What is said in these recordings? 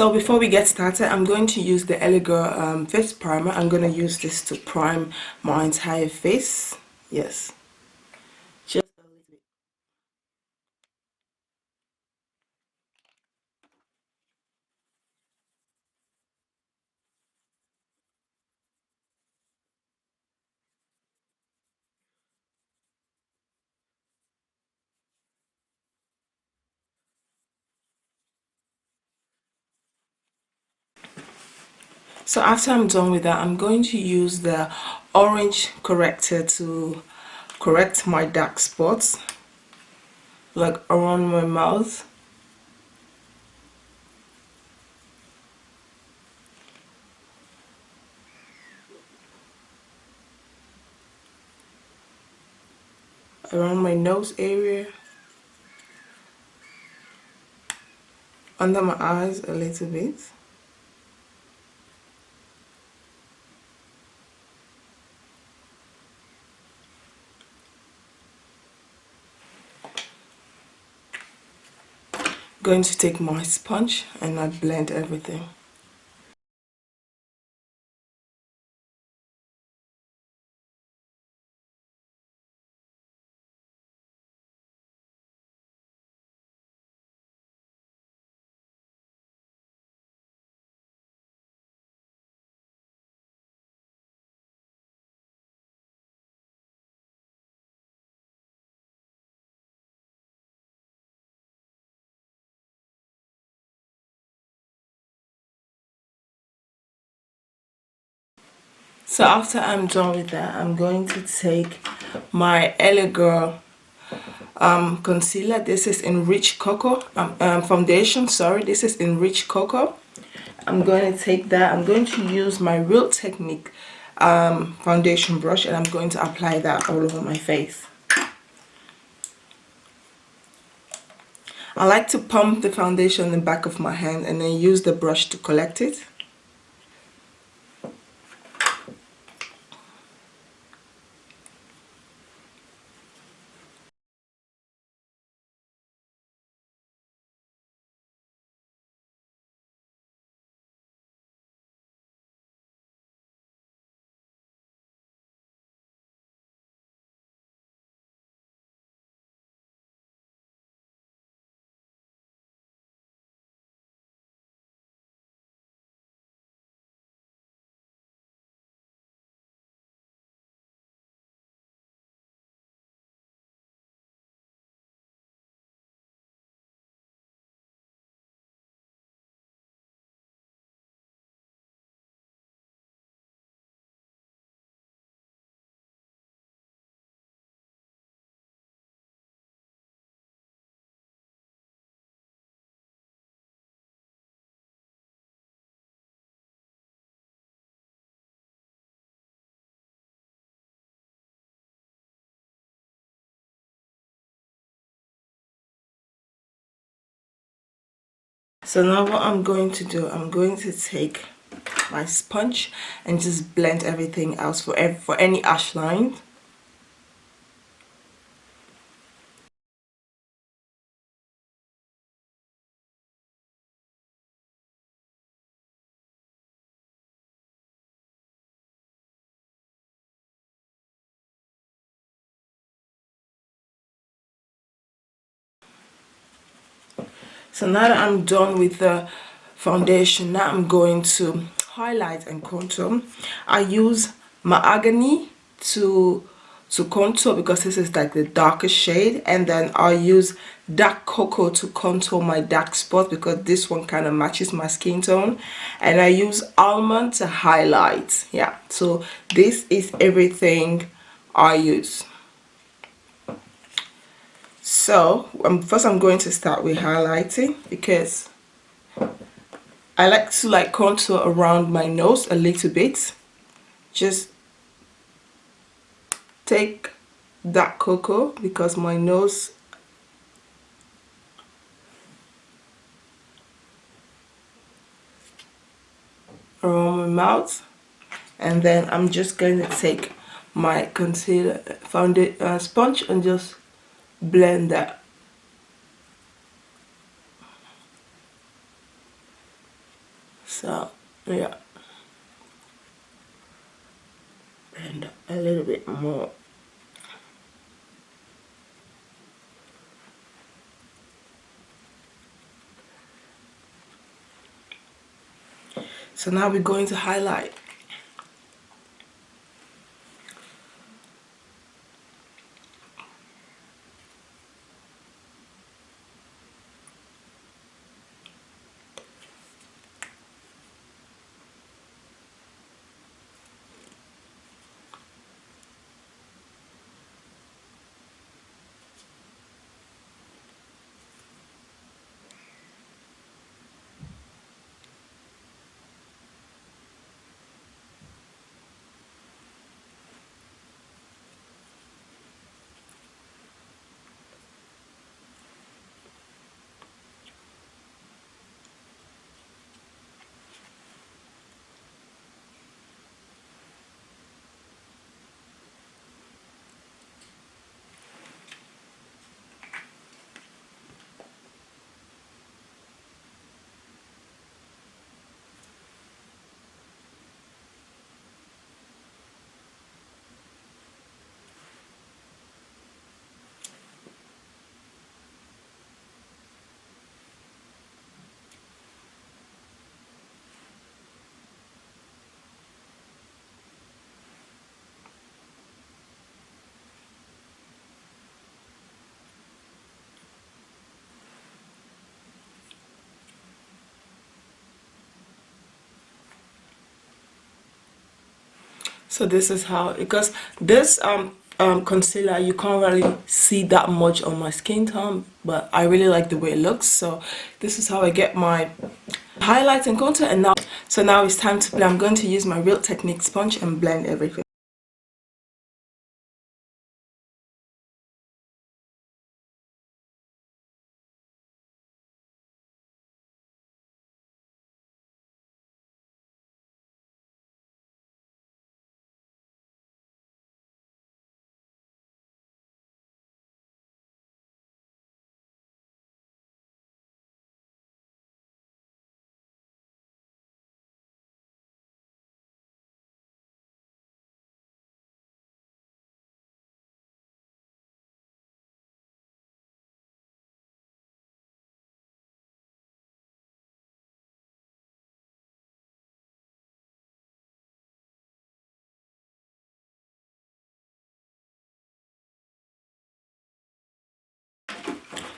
So before we get started, I'm going to use the Elegant face primer. I'm going to use this to prime my entire face. Yes. Just a little bit. So after I'm done with that, I'm going to use the orange corrector to correct my dark spots, like around my mouth. Around my nose area, under my eyes a little bit. Going to take my sponge and I blend everything. So after I'm done with that, I'm going to take my Elegant concealer. This is in Rich Cocoa foundation. Sorry, this is in Rich Cocoa. I'm going to take that. I'm going to use my Real Technique foundation brush, and I'm going to apply that all over my face. I like to pump the foundation in the back of my hand and then use the brush to collect it. So now what I'm going to do, I'm going to take my sponge and just blend everything else for any ash line. So now that I'm done with the foundation, now I'm going to highlight and contour. I use mahogany to contour because this is like the darkest shade, and then I'll use dark cocoa to contour my dark spot because this one kind of matches my skin tone, and I use almond to highlight. Yeah, so this is everything I use. So first I'm going to start with highlighting because I like to contour around my nose a little bit. Just take dark cocoa because my nose around my mouth, and then I'm just going to take my concealer sponge and just blend that. So yeah, and a little bit more. So now we're going to highlight. So this is how, because this concealer, you can't really see that much on my skin tone, but I really like the way it looks. So this is how I get my highlight and contour. And now, so now it's time to blend. I'm going to use my Real Technique sponge and blend everything.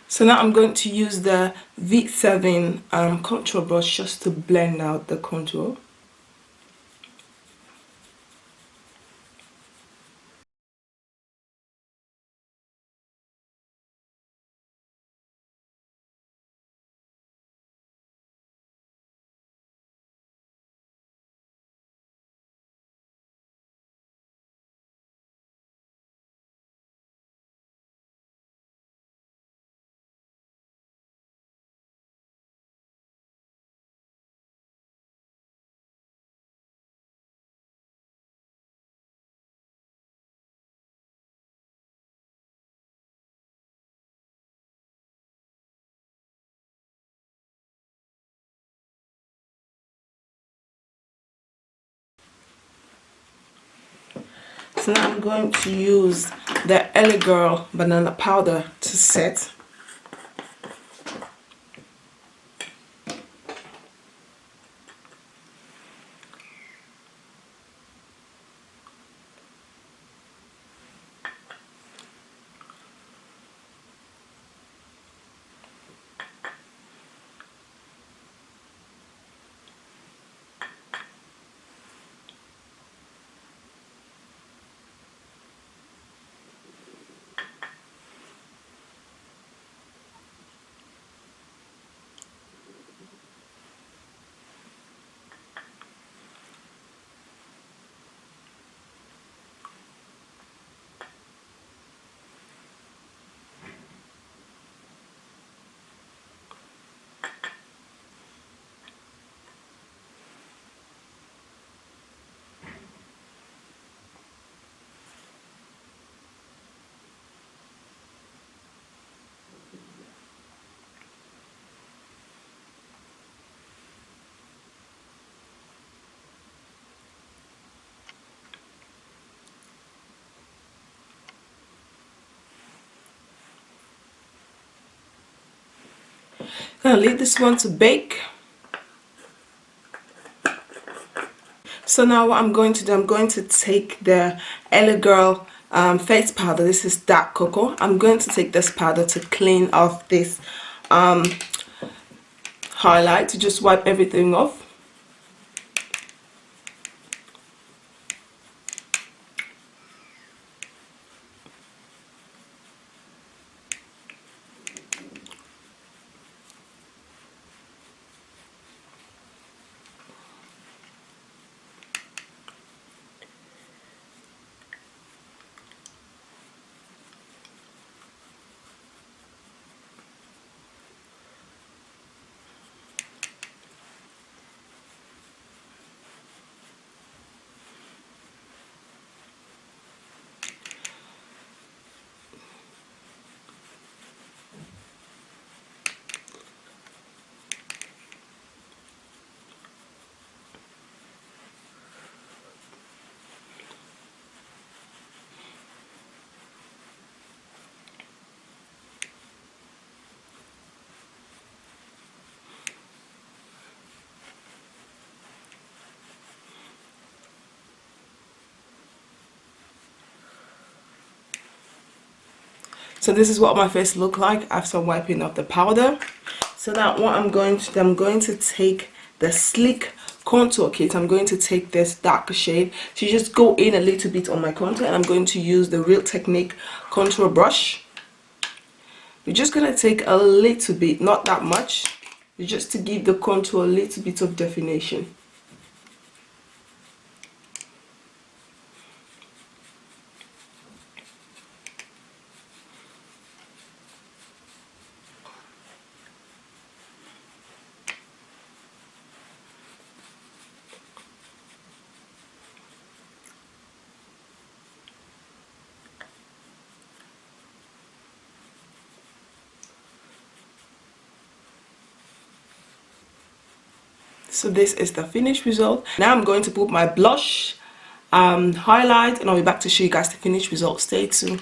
So now I'm going to use the V7 contour brush just to blend out the contour. So now I'm going to use the LA Girl banana powder to set. gonna leave this one to bake. So now what I'm going to do, I'm going to take the LA Girl face powder. This is dark cocoa. I'm going to take this powder to clean off this highlight, to just wipe everything off. So this is what my face look like after wiping off the powder. So now what I'm going to take the Sleek contour kit. I'm going to take this darker shade to just go in a little bit on my contour, and I'm going to use the Real Technique contour brush. We're just going to take a little bit, not that much, just to give the contour a little bit of definition. So this is the finished result. Now I'm going to put my blush, highlight, and I'll be back to show you guys the finished result. Stay tuned.